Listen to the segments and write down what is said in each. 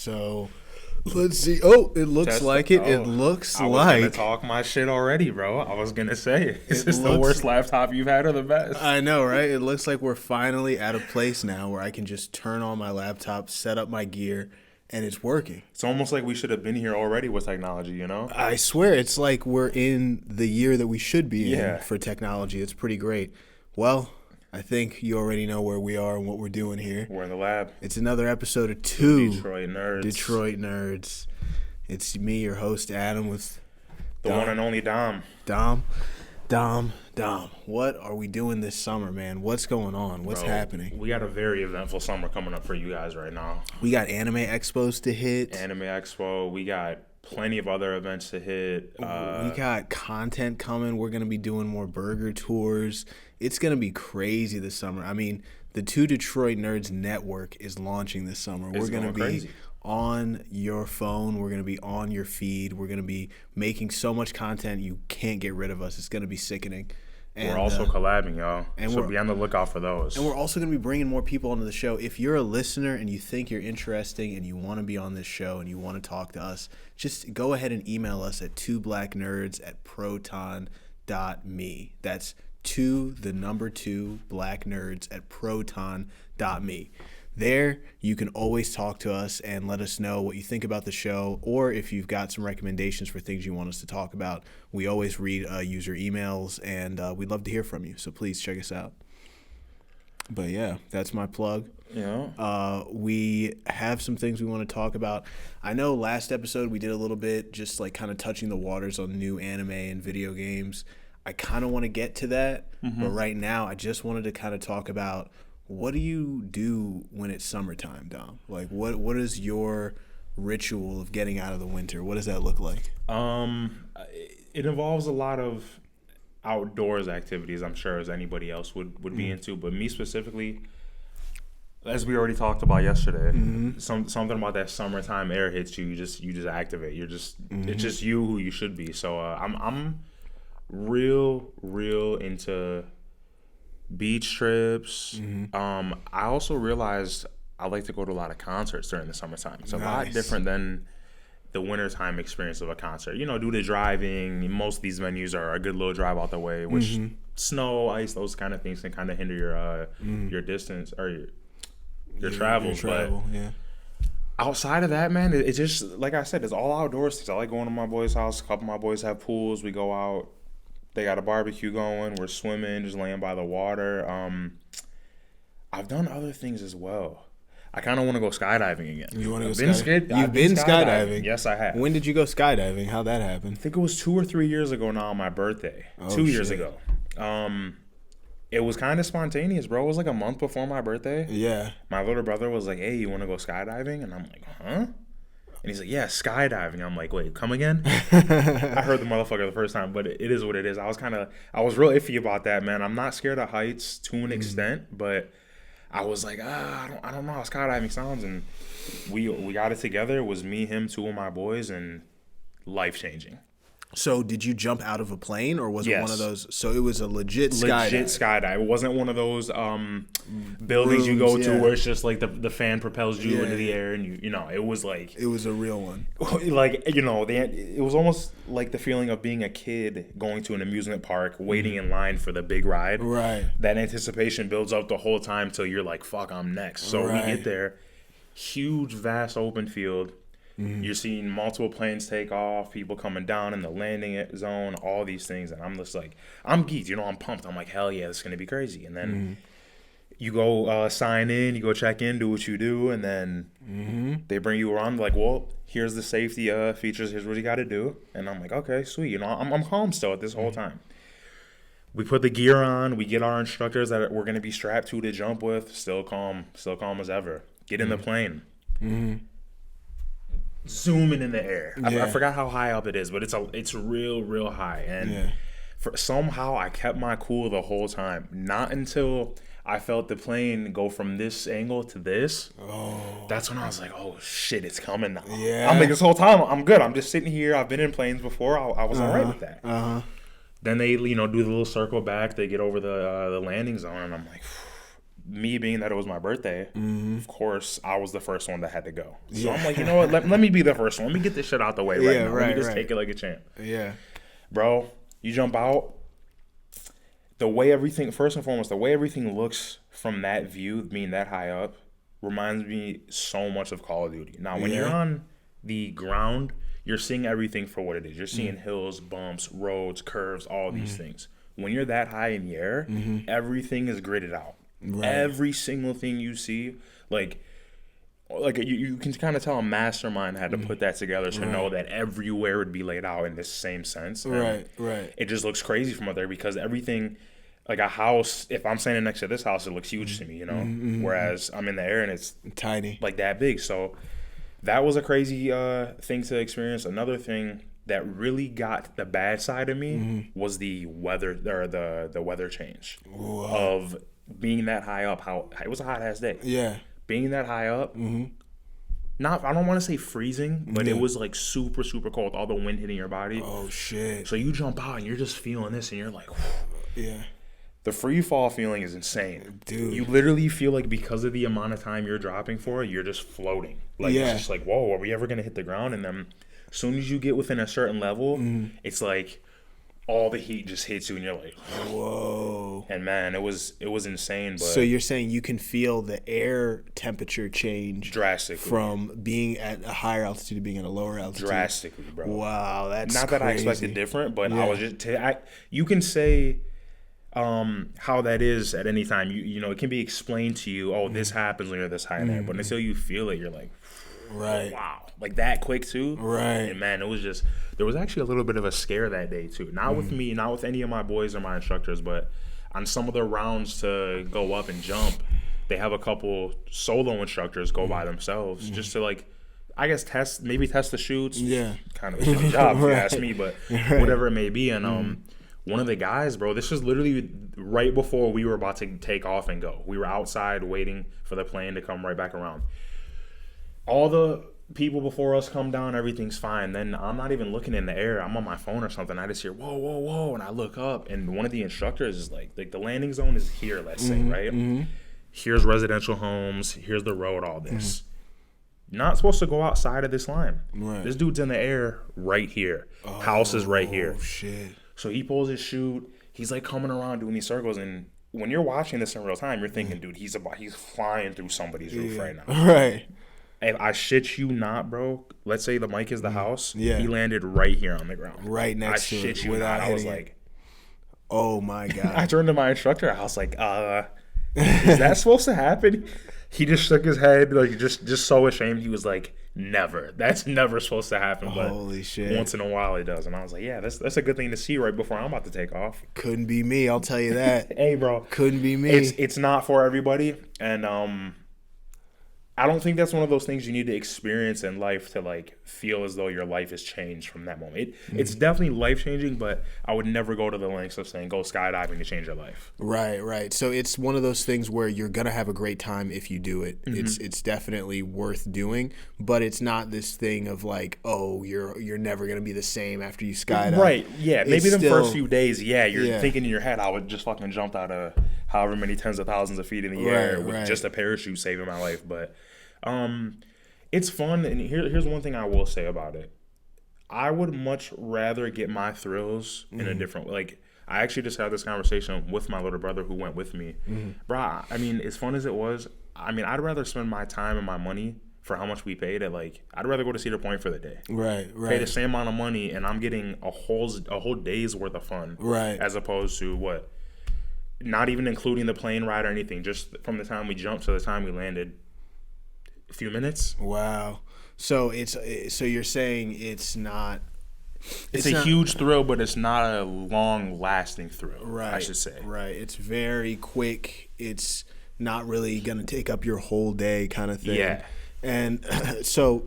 So let's see. Oh, it looks Test. like it. It Oh, looks I was gonna like. talk my shit already, bro. I was gonna say, is It this the looks. worst laptop you've had or the best? I know, right? It looks like we're finally at a place now where I can just turn on my laptop, set up my gear, and it's working. It's almost like we should have been here already with technology, you know? I swear, it's like we're in the year that we should be in Yeah. for technology. It's pretty great. Well, I think you already know where we are and what we're doing here. We're in the lab. It's another episode of Two Detroit nerds. Detroit Nerds. It's me, your host, Adam, with The one and only Dom. Dom. What are we doing this summer, man? What's going on? What's Bro, happening? We got a very eventful summer coming up for you guys right now. We got anime expos to hit. Anime Expo. We got plenty of other events to hit. We got content coming. We're going to be doing more burger tours. It's going to be crazy this summer. I mean, the Two Detroit Nerds Network is launching this summer. We're going to be crazy. on your phone. We're going to be on your feed. We're going to be making so much content you can't get rid of us. It's going to be sickening. And, we're also collabing, y'all. and So we're- be on the lookout for those. And we're also going to be bringing more people onto the show. If you're a listener and you think you're interesting and you want to be on this show and you want to talk to us, just go ahead and email us at twoblacknerds@proton.me. That's two black nerds at proton.me. There, you can always talk to us and let us know what you think about the show, or if you've got some recommendations for things you want us to talk about. We always read user emails, and we'd love to hear from you, so please check us out. But yeah, that's my plug. Yeah. We have some things we want to talk about. I know last episode we did a little bit just like kind of touching the waters on new anime and video games. I kind of want to get to that, but right now I just wanted to kind of talk about what do you do when it's summertime, Dom? Like what is your ritual of getting out of the winter? What does that look like? It involves a lot of outdoors activities, I'm sure, as anybody else would be into. But me specifically, as we already talked about yesterday, something about that summertime air hits you. You just activate. It's just you who you should be. So I'm real into beach trips. I also realized I like to go to a lot of concerts during the summertime. It's a lot Nice. different than the wintertime experience of a concert. You know, due to driving, most of these venues are a good little drive out the way, which snow, ice, those kind of things can kind of hinder your distance or your travels. But yeah. outside of that, man, it's just, like I said, it's all outdoors things. I like going to my boy's house. A couple of my boys have pools. We go out. They got a barbecue going. We're swimming, just laying by the water. I've done other things as well. I kind of want to go skydiving again. You want to go skydiving? You've been skydiving? Yes, I have. When did you go skydiving? How'd that happen? I think it was 2 or 3 years ago now on my birthday. Oh, 2 years shit. ago. It was kind of spontaneous, bro. It was like a month before my birthday. Yeah. My little brother was like, hey, you want to go skydiving? And I'm like, huh? And he's like, yeah, skydiving. I'm like, wait, come again? I heard the motherfucker the first time, but it is what it is. I was real iffy about that, man. I'm not scared of heights to an extent, but I was like, I don't know how skydiving sounds. And we got it together. It was me, him, 2 of my boys, and life-changing. So did you jump out of a plane, or was it Yes. one of those? So it was a legit skydive. Legit skydive. It wasn't one of those buildings you go Rooms, to yeah. where it's just like the fan propels you Yeah, into the yeah. air, and you know, it was like It was a real one. like, you know, it was almost like the feeling of being a kid going to an amusement park, waiting in line for the big ride. Right. That anticipation builds up the whole time till you're like, fuck, I'm next. So Right. we get there, huge, vast open field. You're seeing multiple planes take off, people coming down in the landing zone, all these things. And I'm just like, I'm geeked, you know, I'm pumped. I'm like, hell yeah, this is going to be crazy. And then you go sign in, you go check in, do what you do. And then they bring you around like, well, here's the safety features. Here's what you got to do. And I'm like, okay, sweet. You know, I'm calm still at this whole time. We put the gear on. We get our instructors that we're going to be strapped to jump with. Still calm as ever. Get in the plane. Zooming in the air. Yeah. I forgot how high up it is, but it's real high. And Yeah. somehow I kept my cool the whole time. Not until I felt the plane go from this angle to this. Oh. That's when I was like, oh shit, it's coming now. Yeah. I'm like, this whole time I'm good. I'm just sitting here. I've been in planes before. I was all right with that. Then they, you know, do the little circle back. They get over the landing zone, and I'm like, me being that it was my birthday, of course, I was the first one that had to go. So Yeah. I'm like, you know what? Let me be the first one. Let me get this shit out the way right now. Let me just take it like a champ. Yeah. Bro, you jump out. The way everything, first and foremost, the way everything looks from that view, being that high up, reminds me so much of Call of Duty. Now, when you're on the ground, you're seeing everything for what it is. You're seeing hills, bumps, roads, curves, all these things. When you're that high in the air, everything is gridded out. Right. Every single thing you see, like you can kind of tell a mastermind had to put that together to know that everywhere would be laid out in this same sense. And Right. it just looks crazy from up there because everything, like a house, if I'm standing next to this house, it looks huge to me, you know? Whereas I'm in the air and it's tiny, like that big. So that was a crazy thing to experience. Another thing that really got the bad side of me was the weather, or the weather change of being that high up. How it was a hot ass day. Yeah. Being that high up, not, I don't want to say freezing, but it was like super, super cold. All the wind hitting your body. Oh shit. So you jump out and you're just feeling this, and you're like, yeah. The free fall feeling is insane. Dude. You literally feel like because of the amount of time you're dropping for, you're just floating. Like it's just like, whoa, are we ever gonna hit the ground? And then as soon as you get within a certain level, it's like all the heat just hits you and you're like, whoa. And man, it was insane. But so you're saying you can feel the air temperature change drastically from being at a higher altitude to being at a lower altitude. Drastically, bro. Wow, that's not crazy. That I expected different, but I was just you can say how that is at any time. You know, it can be explained to you, oh, this happens when you're this high in there, but until you feel it, you're like, right. Wow. Like that quick too. Right. And man, it was just, there was actually a little bit of a scare that day too. Not with me, not with any of my boys or my instructors, but on some of the rounds to go up and jump, they have a couple solo instructors go by themselves just to like, I guess test the chutes. Yeah. Kind of a shitty job if you ask me, but whatever it may be. And one of the guys, bro, this was literally right before we were about to take off and go. We were outside waiting for the plane to come right back around. All the people before us come down, everything's fine. Then I'm not even looking in the air. I'm on my phone or something. I just hear, whoa, whoa, whoa. And I look up, and one of the instructors is like the landing zone is here, let's say, right? Here's residential homes. Here's the road, all this. Not supposed to go outside of this line. Right. This dude's in the air right here. House is right here. Oh, shit. So he pulls his chute. He's like coming around doing these circles. And when you're watching this in real time, you're thinking, dude, he's flying through somebody's roof right now. Right. If I shit you not, bro, let's say the mic is the house. Yeah. He landed right here on the ground. Right next to it. I shit you not. I was like, oh my God. I turned to my instructor. I was like, is that supposed to happen? He just shook his head, like just so ashamed. He was like, never. That's never supposed to happen. But holy shit. Once in a while it does. And I was like, yeah, that's a good thing to see right before I'm about to take off. Couldn't be me, I'll tell you that. Hey, bro. Couldn't be me. It's not for everybody. And I don't think that's one of those things you need to experience in life to like feel as though your life has changed from that moment. It's definitely life changing, but I would never go to the lengths of saying go skydiving to change your life. Right. So it's one of those things where you're gonna have a great time if you do it. It's definitely worth doing, but it's not this thing of like, oh, you're never gonna be the same after you skydive. Right. Yeah. Maybe the first few days, you're Yeah. thinking in your head, I would just fucking jump out of however many tens of thousands of feet in the air with just a parachute saving my life, but. It's fun, and here's one thing I will say about it. I would much rather get my thrills in a different way. Like, I actually just had this conversation with my little brother who went with me. Bro, I mean, as fun as it was, I mean, I'd rather spend my time and my money for how much we paid at, like, I'd rather go to Cedar Point for the day. Right. Pay the same amount of money, and I'm getting a whole day's worth of fun. Right. As opposed to what? Not even including the plane ride or anything, just from the time we jumped to the time we landed. A few minutes. Wow. So you're saying it's not. It's a huge thrill, but it's not a long-lasting thrill. Right. I should say. Right. It's very quick. It's not really gonna take up your whole day, kind of thing. Yeah. And so,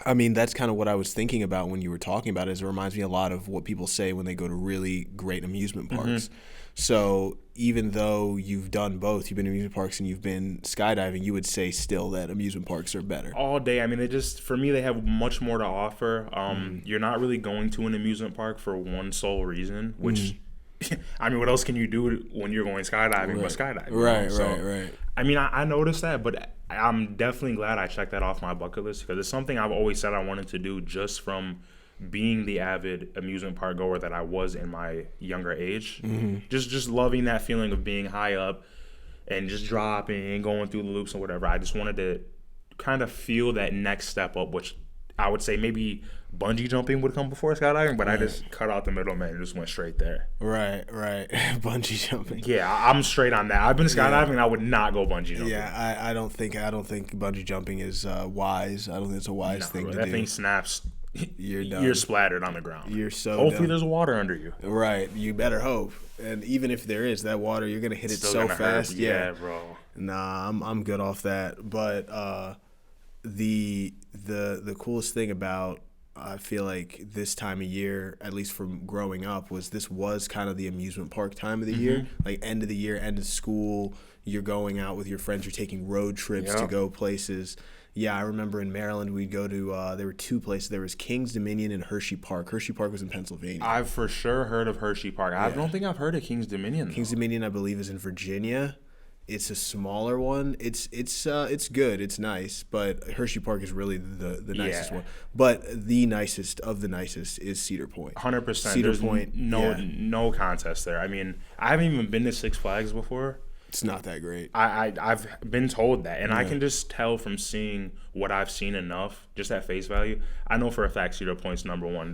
I mean, that's kind of what I was thinking about when you were talking about it. Is it reminds me a lot of what people say when they go to really great amusement parks. So even though you've done both, you've been to amusement parks and you've been skydiving, you would say still that amusement parks are better. All day. I mean, for me, they have much more to offer. You're not really going to an amusement park for one sole reason, which I mean, what else can you do when you're going skydiving but skydiving? Right. I mean, I noticed that, but I'm definitely glad I checked that off my bucket list because it's something I've always said I wanted to do just from being the avid amusement park goer that I was in my younger age. Just loving that feeling of being high up and just dropping and going through the loops and whatever. I just wanted to kind of feel that next step up, which I would say maybe bungee jumping would come before skydiving, but I just cut out the middleman and just went straight there. Right. Bungee jumping. Yeah, I'm straight on that. I've been skydiving and I would not go bungee jumping. Yeah, I don't think bungee jumping is wise. I don't think it's a wise thing to do. That thing snaps. You're done. You're splattered on the ground. You're so Hopefully done. there's water under you. Right. You better hope. And even if there is that water, you're gonna hit it so fast. Yeah, bro. Nah, I'm good off that. But the coolest thing about, I feel like, this time of year, at least from growing up, this was kind of the amusement park time of the year. Like end of the year, end of school, you're going out with your friends, you're taking road trips to go places. Yeah, I remember in Maryland we'd go to, there were two places. There was King's Dominion and Hershey Park. Hershey Park was in Pennsylvania. I've for sure heard of Hershey Park. I don't think I've heard of King's Dominion, though. King's Dominion, I believe, is in Virginia. It's a smaller one. It's good. It's nice, but Hershey Park is really the nicest one. But the nicest of the nicest is Cedar Point. 100%. Cedar Point. No contest there. I mean, I haven't even been to Six Flags before. It's not that great. I've been told that, and I can just tell from seeing what I've seen enough, just at face value. I know for a fact Cedar Point's number one.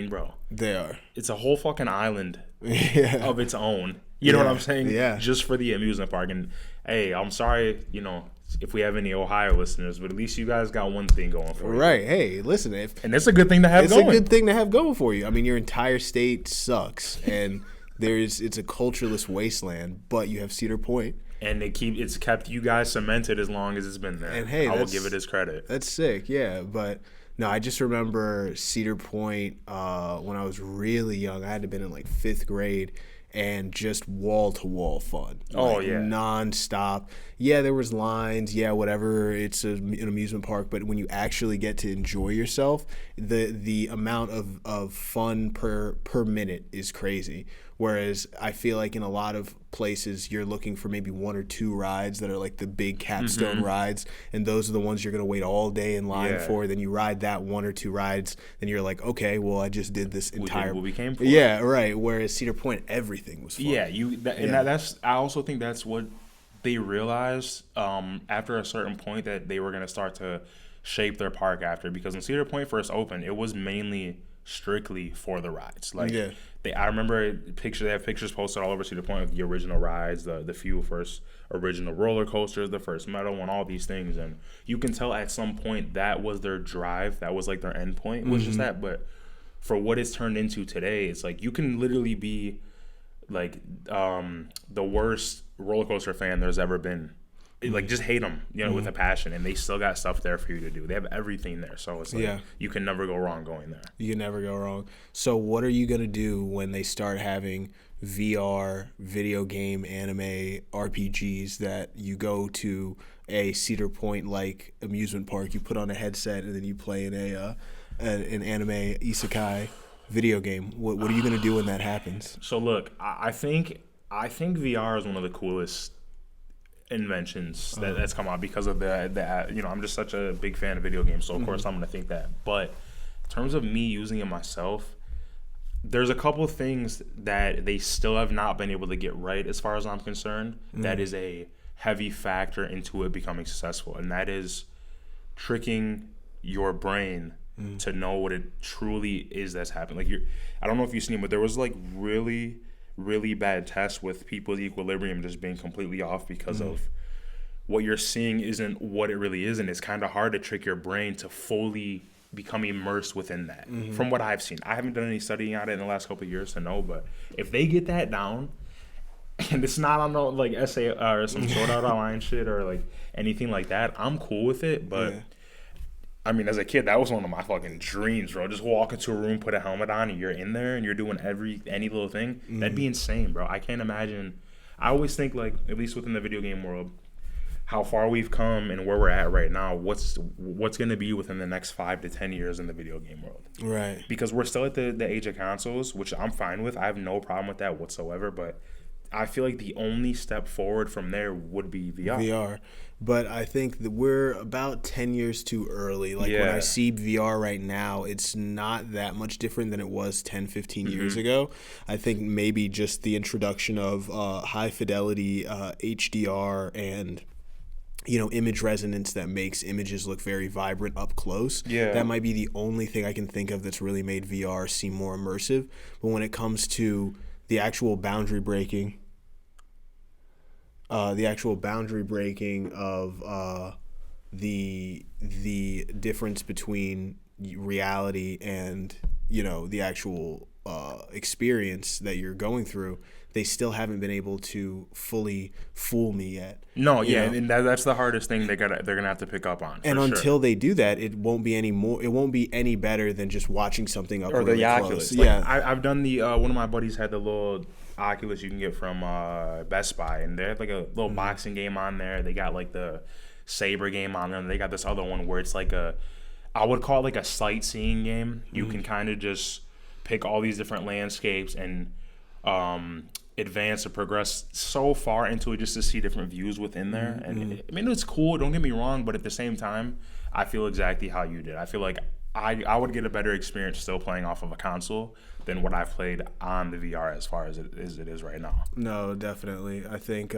Bro. They are. It's a whole fucking island of its own. You know what I'm saying? Yeah. Just for the amusement park. And, hey, I'm sorry, if we have any Ohio listeners, but at least you guys got one thing going for you. Right. Hey, listen. And it's a good thing to have going. It's a good thing to have going for you. I mean, your entire state sucks, and it's a cultureless wasteland, but you have Cedar Point. And it's kept you guys cemented as long as it's been there. And, hey, I will give it his credit. That's sick, yeah. But, no, I just remember Cedar Point when I was really young. I had to have been in, like, 5th grade. And just wall-to-wall fun. Nonstop. Yeah, there was lines. Yeah, whatever. It's an amusement park. But when you actually get to enjoy yourself, the amount of fun per minute is crazy. Whereas I feel like in a lot of places, you're looking for maybe 1 or 2 rides that are like the big capstone rides. And those are the ones you're going to wait all day in line for. Then you ride that 1 or 2 rides. Then you're like, okay, well, I just did this entire... what we came for. Yeah, right. Whereas Cedar Point, everything was fun. Yeah, I also think that's what they realized after a certain point that they were going to start to shape their park after. Because when Cedar Point first opened, it was mainly strictly for the rides. I remember they have pictures posted all over Cedar Point of the original rides, the few first original roller coasters, the first metal one, all these things. And you can tell at some point that was their drive. That was like their end point, was just that. But for what it's turned into today, it's like you can literally be like the worst roller coaster fan there's ever been. Like, just hate them, with a passion, and they still got stuff there for you to do. They have everything there, so it's like you can never go wrong going there. You can never go wrong. So what are you going to do when they start having VR, video game, anime, RPGs that you go to a Cedar Point-like amusement park, you put on a headset, and then you play in an anime isekai video game? What are you going to do when that happens? So, look, I think VR is one of the coolest inventions that's come out because of the I'm just such a big fan of video games, so of course I'm gonna think that. But in terms of me using it myself, there's a couple of things that they still have not been able to get right as far as I'm concerned. That is a heavy factor into it becoming successful, and that is tricking your brain to know what it truly is that's happening. Like, I don't know if you've seen it, but there was like really bad tests with people's equilibrium just being completely off because of what you're seeing isn't what it really is, and it's kind of hard to trick your brain to fully become immersed within that. From what I've seen, I haven't done any studying on it in the last couple of years to know, but if they get that down, and it's not on no like essay or some Sword Art Online shit or like anything like that, I'm cool with it. But I mean, as a kid, that was one of my fucking dreams, bro. Just walk into a room, put a helmet on, and you're in there, and you're doing any little thing. That'd be insane, bro. I can't imagine. I always think, like, at least within the video game world, how far we've come and where we're at right now, what's going to be within the next 5 to 10 years in the video game world. Right. Because we're still at the age of consoles, which I'm fine with. I have no problem with that whatsoever. But I feel like the only step forward from there would be VR. VR. But I think that we're about 10 years too early. Like when I see VR right now, it's not that much different than it was 10, 15 years ago. I think maybe just the introduction of high fidelity HDR and image resonance that makes images look very vibrant up close. Yeah. That might be the only thing I can think of that's really made VR seem more immersive. But when it comes to the actual boundary breaking of the difference between reality and the actual experience that you're going through, they still haven't been able to fully fool me yet. No, yeah, and that's the hardest thing they're gonna have to pick up on. And until they do that, it won't be any better than just watching something up or really the Oculus. close. Like, I've done the one of my buddies had the little Oculus you can get from Best Buy, and they have like a little boxing game on there. They got like the Saber game on there. And they got this other one where it's like I would call it like a sightseeing game. You can kind of just pick all these different landscapes and advance or progress so far into it just to see different views within there. And I mean, it's cool, don't get me wrong, but at the same time, I feel exactly how you did. I feel like I would get a better experience still playing off of a console than what I've played on the VR as far as it is right now. No, definitely. I think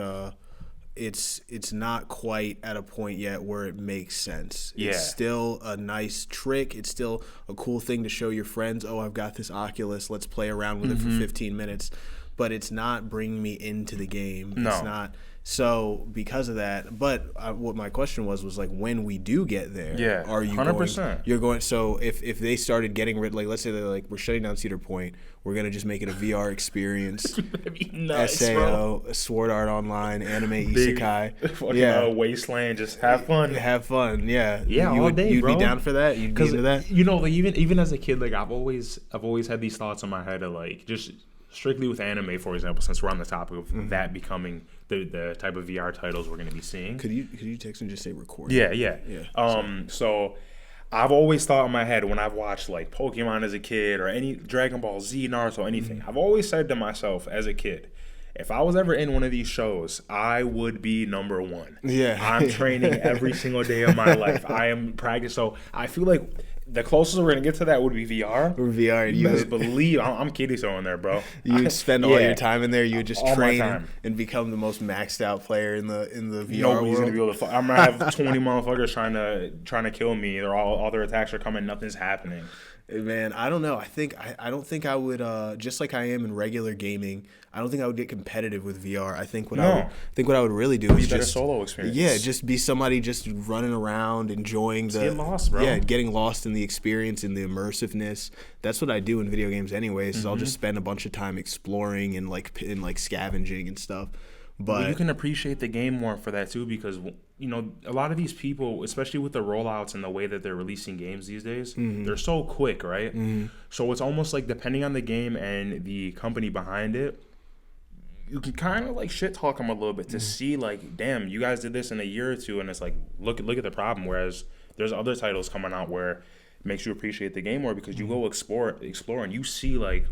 it's not quite at a point yet where it makes sense. Yeah. It's still a nice trick. It's still a cool thing to show your friends. Oh, I've got this Oculus. Let's play around with it for 15 minutes. But it's not bringing me into the game. No. It's not. So because of that, but what my question was like, when we do get there, are you 100%. You're going. So if they started getting rid, like let's say they're like, we're shutting down Cedar Point, we're gonna just make it a VR experience. Nice, SAO, Sword Art Online, anime isekai, Wasteland, just have fun. Have fun, yeah. All day, you'd bro. be down for that. You'd be into that. Like even as a kid, like I've always had these thoughts in my head of like just strictly with anime, for example, since we're on the topic of that becoming the type of VR titles we're going to be seeing. Could you text and just say record? Yeah. So I've always thought in my head when I've watched like Pokemon as a kid or any Dragon Ball Z, Naruto, anything, I've always said to myself as a kid, if I was ever in one of these shows, I would be number one. Yeah. I'm training every single day of my life. I am practicing. So I feel like the closest we're going to get to that would be VR. Or VR. You best believe I'm kiddie throwing there, bro. You would spend all your time in there. You would just all train and become the most maxed out player in the VR Nobody's world. gonna be able to. I'm gonna have 20 motherfuckers trying to kill me. They're all their attacks are coming. Nothing's happening. Man, I don't know. I don't think I would just like I am in regular gaming. I don't think I would get competitive with VR. I think what I would really do is just solo experience. Yeah, just be somebody just running around, enjoying get lost, bro. Yeah, getting lost in the experience and the immersiveness. That's what I do in video games, anyways. Is I'll just spend a bunch of time exploring and like scavenging and stuff. But you can appreciate the game more for that too, because a lot of these people, especially with the rollouts and the way that they're releasing games these days, they're so quick, right? So it's almost like depending on the game and the company behind it, you can kind of like shit talk them a little bit to see like, damn, you guys did this in a year or two, and it's like look at the problem. Whereas there's other titles coming out where it makes you appreciate the game more because you go explore and you see like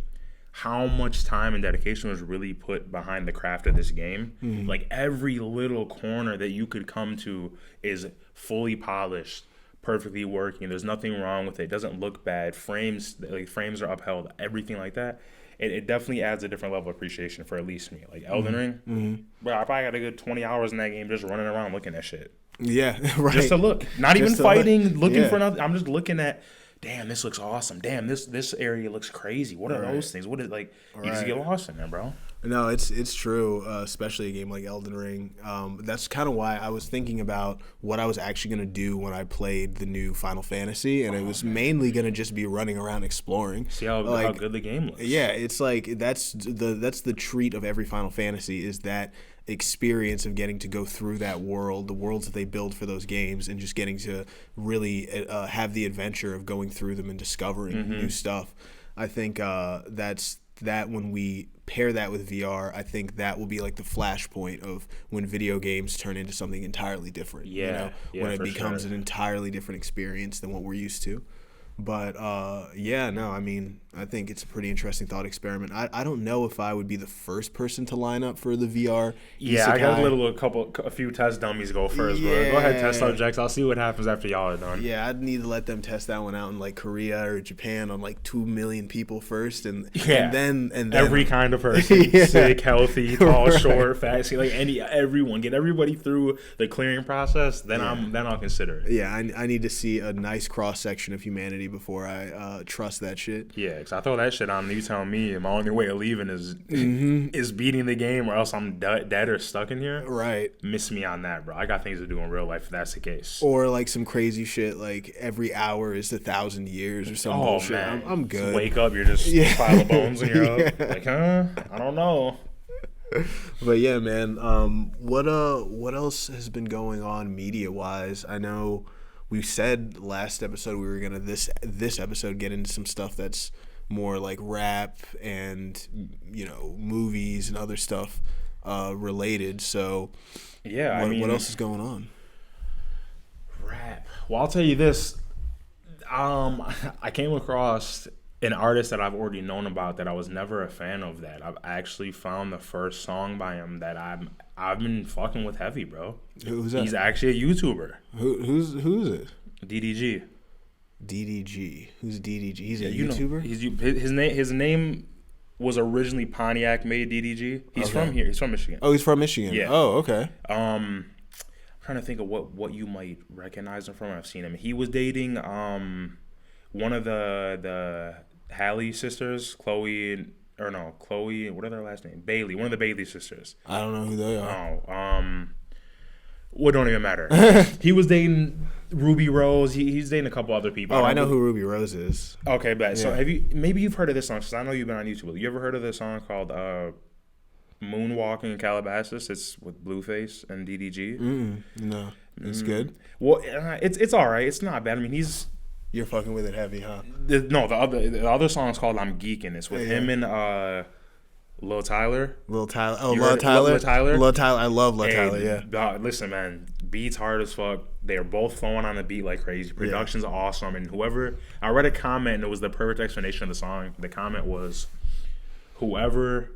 how much time and dedication was really put behind the craft of this game. Like every little corner that you could come to is fully polished, perfectly working. There's nothing wrong with it. It doesn't look bad. Frames are upheld. Everything like that. It definitely adds a different level of appreciation for at least me. Like Elden Ring, bro, I probably got a good 20 hours in that game just running around looking at shit. Yeah, right. Just to look. Not even fighting, looking for nothing. I'm just looking at, damn, this looks awesome. Damn, this area looks crazy. What are those things? What is like? You just get lost in there, bro. No, it's true, especially a game like Elden Ring. That's kind of why I was thinking about what I was actually going to do when I played the new Final Fantasy, and it was mainly going to just be running around exploring. See how good the game looks. Yeah, it's like that's the treat of every Final Fantasy is that experience of getting to go through that world, the worlds that they build for those games, and just getting to really have the adventure of going through them and discovering new stuff. I think that's that when we pair that with VR, I think that will be like the flashpoint of when video games turn into something entirely different. Yeah, when it for becomes sure. an entirely different experience than what we're used to. But yeah, no, I mean, I think it's a pretty interesting thought experiment. I don't know if I would be the first person to line up for the VR Yeah, I got isekai. a few test dummies go first, bro. Go ahead, test Yeah. subjects. I'll see what happens after y'all are done. Yeah, I'd need to let them test that one out in like Korea or Japan on like 2 million people first, and Yeah, and then every kind of person, Yeah. sick, healthy, tall, Right. short, fat, see, like everyone, get everybody through the clearing process. Then Yeah. I'll consider it. Yeah, I need to see a nice cross section of humanity before I trust that shit. Yeah, because I throw that shit on, and you tell me my only way of leaving is Mm-hmm. is beating the game, or else I'm dead or stuck in here. Right. Miss me on that, bro. I got things to do in real life if that's the case. Or like some crazy shit like every hour is 1,000 years or some Oh bullshit. man, I'm Just good. wake up, you're just Yeah. a pile of bones, and you're Yeah. up. Like, huh? I don't know. But yeah, man. What else has been going on media wise? I know we said last episode we were gonna this episode get into some stuff that's more like rap and movies and other stuff related. So Yeah, what else is going on? Rap. Well, I'll tell you this. I came across an artist that I've already known about that I was never a fan of. That I've actually found the first song by him that I've been fucking with heavy, bro. Who's that? He's actually a YouTuber. Who's it? DDG. DDG. Who's DDG? He's a You know, YouTuber. his name was originally Pontiac made DDG. He's Okay. from here. He's from Michigan. Oh, he's from Michigan. Yeah. Oh, okay. I'm trying to think of what you might recognize him from. I've seen him. He was dating one of the Halle sisters, Chloe. What are their last name? Bailey. One of the Bailey sisters. I don't know who they are. Oh, what don't even matter. He was dating Ruby Rose. He's dating a couple other people. Oh, I know who Ruby Rose is. Okay, bet. So Yeah. maybe you've heard of this song, because I know you've been on YouTube. You ever heard of this song called Moonwalking in Calabasas? It's with Blueface and DDG. No, it's good. Well, it's all right. It's not bad. I mean, You're fucking with it heavy, huh? the other song is called I'm Geeking. It's with him and Lil Tyler. Lil Tyler. Oh, You Lil heard Tyler. Lil Tyler? Lil Tyler. I love Lil Hey, Tyler. Yeah. Listen, man, beats hard as fuck. They're both flowing on the beat like crazy. Production's awesome. And I read a comment, and it was the perfect explanation of the song. The comment was, whoever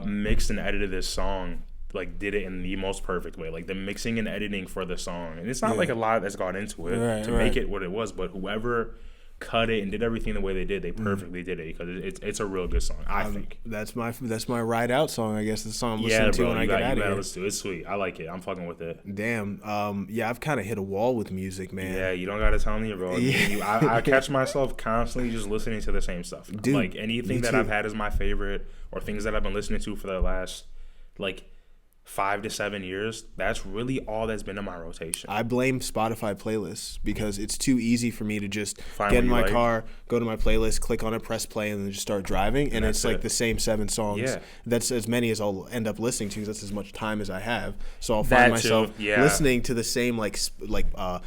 mixed and edited this song, like, did it in the most perfect way. Like, the mixing and editing for the song. And it's not like a lot that's gone into it to make it what it was, but whoever cut it and did everything the way they did, they perfectly did it, because it's a real good song, I think. That's my ride out song. I guess the song I'm listening to when I get out of here. Listen to it. It's sweet. I like it. I'm fucking with it. Damn. Yeah, I've kind of hit a wall with music, man. Yeah, you don't gotta tell me, bro. I catch myself constantly just listening to the same stuff. Dude, like anything that I've had as my favorite, or things that I've been listening to for the last 5 to 7 years, that's really all that's been in my rotation. I blame Spotify playlists because it's too easy for me to just Find get what in you my like. car, go to my playlist, click on it, press play, and then just start driving. And it's that's like it. the same 7 songs. Yeah. That's as many as I'll end up listening to, because that's as much time as I have. So I'll That find too, myself yeah. listening to the same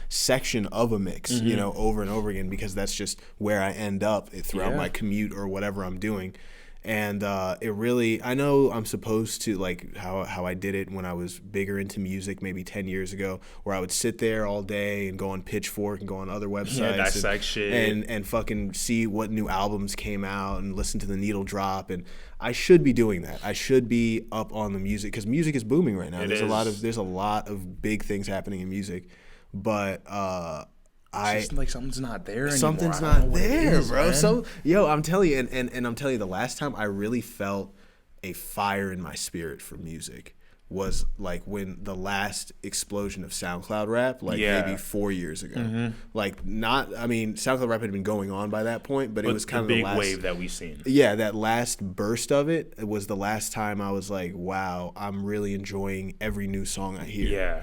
section of a mix, Mm-hmm. over and over again, because that's just where I end up throughout Yeah. my commute or whatever I'm doing. And it really, I know I'm supposed to, like how I did it when I was bigger into music maybe 10 years ago, where I would sit there all day and go on Pitchfork and go on other websites dissect shit. and fucking see what new albums came out and listen to the needle drop. And I should be doing that. I should be up on the music, because music is booming right now. There's a lot of big things happening in music, but It's just like something's not there anymore. something's I don't know not what it there, is, bro. man. So, I'm telling you, and I'm telling you, the last time I really felt a fire in my spirit for music was like when the last explosion of SoundCloud rap, maybe 4 years ago. SoundCloud rap had been going on by that point, but it was kind of the big the last wave that we've seen. Yeah, that last burst of it was the last time I was like, wow, I'm really enjoying every new song I hear. Yeah.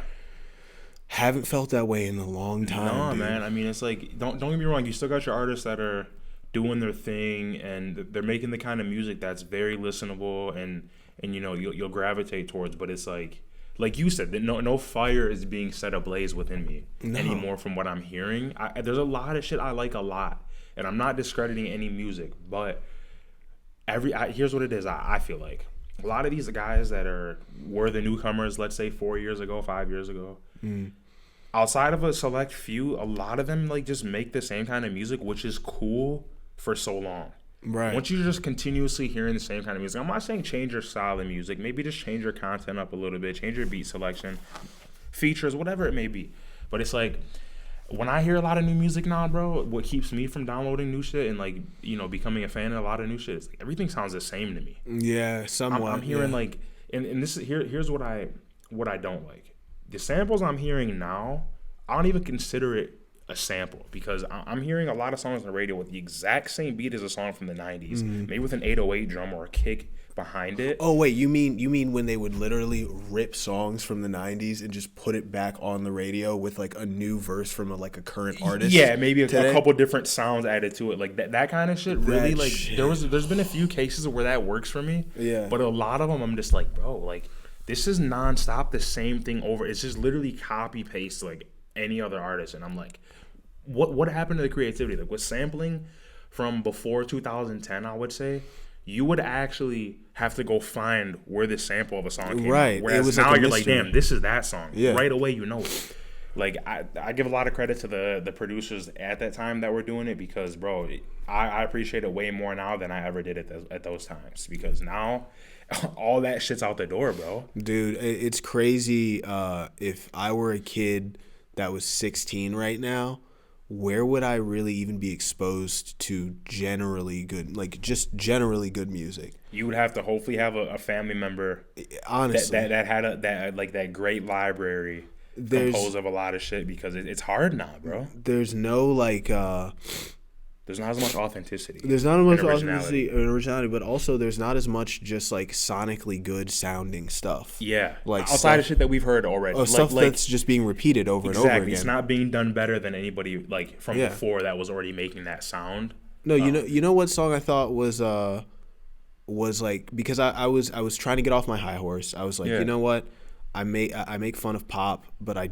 Haven't felt that way in a long time. No, dude. man. I mean, it's like, don't get me wrong. You still got your artists that are doing their thing, and they're making the kind of music that's very listenable, and you'll gravitate towards. But it's like you said, that no fire is being set ablaze within me anymore from what I'm hearing. There's a lot of shit I like a lot, and I'm not discrediting any music, but Here's what it is. I feel like a lot of these guys that were the newcomers, let's say 4 years ago, 5 years ago, outside of a select few, a lot of them like just make the same kind of music, which is cool for so long. Right. Once you're just continuously hearing the same kind of music, I'm not saying change your style of music. Maybe just change your content up a little bit, change your beat selection, features, whatever it may be. But it's like, when I hear a lot of new music now, bro, what keeps me from downloading new shit and, like, you know, becoming a fan of a lot of new shit is like, everything sounds the same to me. Yeah, somewhat. I'm hearing like, and this is here's what I don't like. The samples I'm hearing now, I don't even consider it a sample, because I'm hearing a lot of songs on the radio with the exact same beat as a song from the 90s, maybe with an 808 drum or a kick behind it. Oh wait, you mean when they would literally rip songs from the 90s and just put it back on the radio with like a new verse from a current artist? Yeah, maybe a couple different sounds added to it, like that kind of shit. Really, like there's been a few cases where that works for me. Yeah, but a lot of them I'm just like, bro, like this is nonstop the same thing over. It's just literally copy paste like any other artist, and I'm like, what happened to the creativity? Like with sampling from before 2010, I would say you would actually have to go find where the sample of a song came out. Whereas it was now you're like, damn, this is that song. Yeah. Right away, you know it. Like, I give a lot of credit to the producers at that time that were doing it, because, bro, I appreciate it way more now than I ever did at those times. Because now, all that shit's out the door, bro. Dude, it's crazy. If I were a kid that was 16 right now, where would I really even be exposed to generally good music? You would have to hopefully have a family member, honestly, that had that great library composed of a lot of shit, because it's hard now, bro. There's no there's not as much authenticity. There's not as much authenticity and originality, but also there's not as much just like sonically good sounding stuff. Yeah, like outside of shit that we've heard already. Stuff that's just being repeated over and over again. It's not being done better than anybody like from before that was already making that sound. No, you know what song I thought was like, because I was trying to get off my high horse. I was like, you know what? I make fun of pop, but I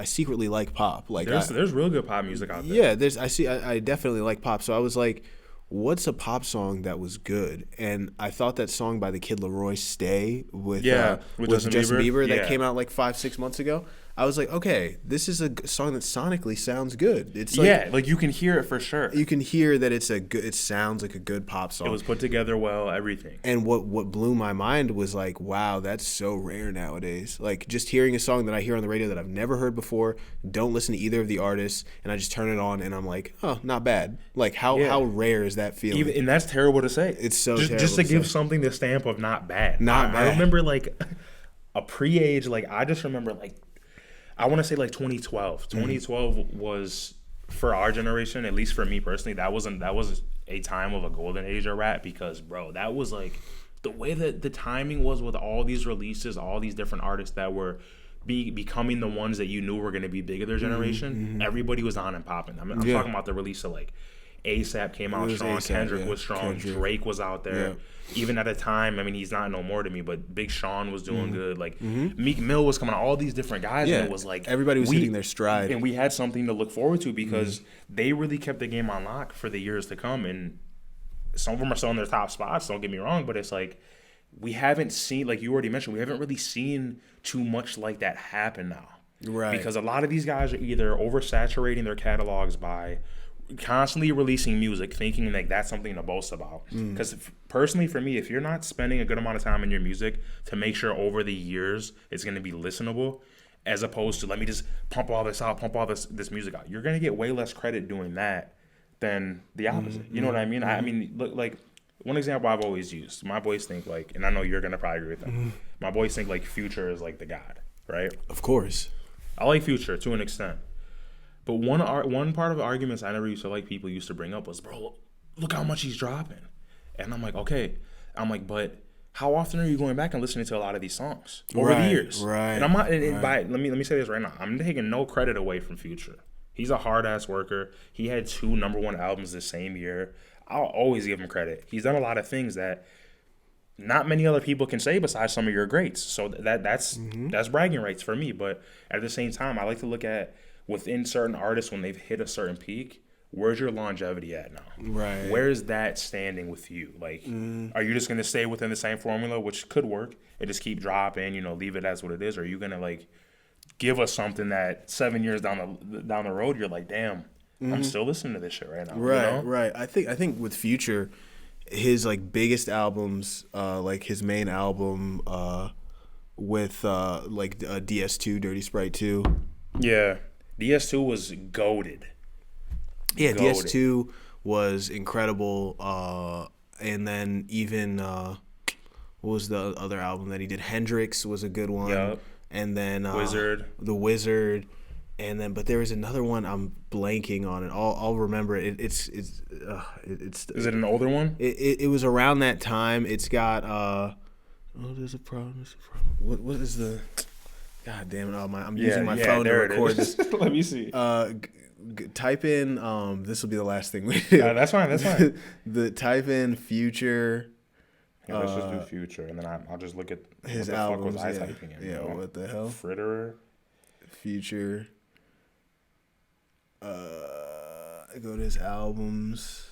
secretly like pop. Like there's real good pop music out there. Yeah, I definitely like pop. So I was like, what's a pop song that was good? And I thought that song by the Kid Laroi, "Stay" with Justin Bieber that came out like 5-6 months ago. I was like, okay, this is a song that sonically sounds good. It's like, like you can hear it for sure. You can hear that it sounds like a good pop song. It was put together well, everything. And what blew my mind was like, wow, that's so rare nowadays. Like just hearing a song that I hear on the radio that I've never heard before, don't listen to either of the artists, and I just turn it on and I'm like, oh, not bad. Like how rare is that feeling? And that's terrible to say. It's so terrible just to give something the stamp of not bad. Not bad. I remember like a pre-age, like I just remember like, I want to say like 2012. 2012 was, for our generation, at least for me personally, that was a time of a golden age of rap, because, bro, that was like the way that the timing was with all these releases, all these different artists that were becoming the ones that you knew were going to be big of their generation. Everybody was on and popping. I'm talking about the release of like ASAP came out strong, Kendrick was strong, Drake was out there. Yeah. Even at a time, I mean, he's not no more to me, but Big Sean was doing good. Like Meek Mill was coming out, all these different guys, and it was like everybody was hitting their stride, and we had something to look forward to, because they really kept the game on lock for the years to come. And some of them are still in their top spots. Don't get me wrong, but it's like we haven't seen, like you already mentioned, we haven't really seen too much like that happen now, right? Because a lot of these guys are either oversaturating their catalogs by constantly releasing music, thinking like that's something to boast about. Because personally, for me, if you're not spending a good amount of time in your music to make sure over the years it's going to be listenable, as opposed to let me just pump all this music out, you're going to get way less credit doing that than the opposite. You know what I mean? I mean, look, like one example I've always used. My boys think like, and I know you're going to probably agree with them. My boys think like Future is like the god, right? Of course. I like Future to an extent. But one part of the arguments I never used to like people used to bring up was, bro, look how much he's dropping. And I'm like, okay. I'm like, but how often are you going back and listening to a lot of these songs over the years? Right. And I'm not. Let me say this right now. I'm taking no credit away from Future. He's a hard ass worker. He had 2 #1 albums the same year. I'll always give him credit. He's done a lot of things that not many other people can say besides some of your greats. So that's bragging rights for me. But at the same time, I like to look at within certain artists when they've hit a certain peak, where's your longevity at now? Right. Where's that standing with you? Like, are you just going to stay within the same formula, which could work, and just keep dropping, leave it as what it is? Or are you going to, like, give us something that 7 years down the road, you're like, damn, I'm still listening to this shit right now. Right, right. I think with Future, his like biggest albums, like his main album, with DS2, Dirty Sprite 2. Yeah, DS2 was goated. Yeah, Goated. DS2 was incredible. And then even what was the other album that he did? Hendrix was a good one. Yep. And then The Wizard. And then, but there was another one I'm blanking on it. I'll remember it. It's. Is it an older one? It was around that time. It's got there's a problem. There's a problem. What is the? God damn it! I'm using my phone to record this. Let me see. Type in. This will be the last thing we do. That's fine. That's fine. Type in Future. Yeah, let's just do Future, and then I'll just look at his what the albums. fuck was I typing in? Yeah. What the hell? Fritterer. Future. Go to his albums.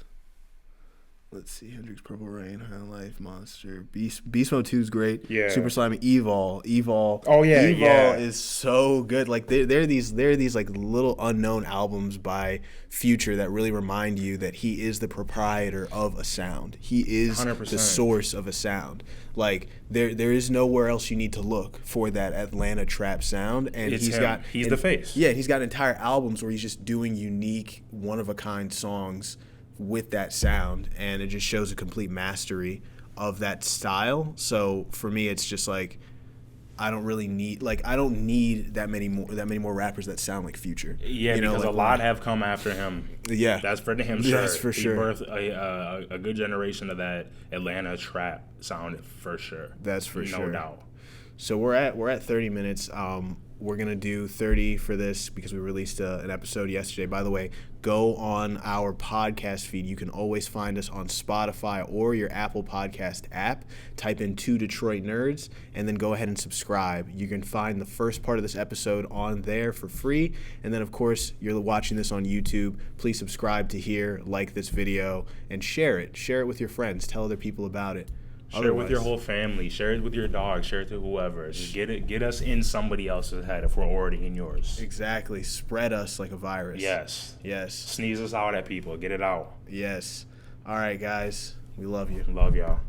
Let's see. Hendrix, Purple Rain, High Life, Monster, Beast Mode 2 is great. Yeah. Super Slimy, Evol. Oh yeah, Evol is so good. Like there are these like little unknown albums by Future that really remind you that he is the proprietor of a sound. He is 100%. the source of a sound. Like there is nowhere else you need to look for that Atlanta trap sound. And It's him. He's the face. Yeah, he's got entire albums where he's just doing unique, one of a kind songs with that sound, and it just shows a complete mastery of that style. So for me, it's just like I don't need that many more rappers that sound like Future. Yeah, because a lot have come after him. Yeah, that's for him. Sure. That's for sure. He birthed a good generation of that Atlanta trap sound for sure. That's for sure, no doubt. So we're at 30 minutes. We're going to do 30 for this because we released an episode yesterday. By the way, go on our podcast feed. You can always find us on Spotify or your Apple Podcast app. Type in 2 Detroit Nerds and then go ahead and subscribe. You can find the first part of this episode on there for free. And then, of course, you're watching this on YouTube. Please subscribe to here, like this video, and share it. Share it with your friends. Tell other people about it. Share it with your whole family. Share it with your dog. Share it to whoever. Just get us in somebody else's head if we're already in yours. Exactly. Spread us like a virus. Yes. Yes. Sneeze us out at people. Get it out. Yes. All right, guys. We love you. Love y'all.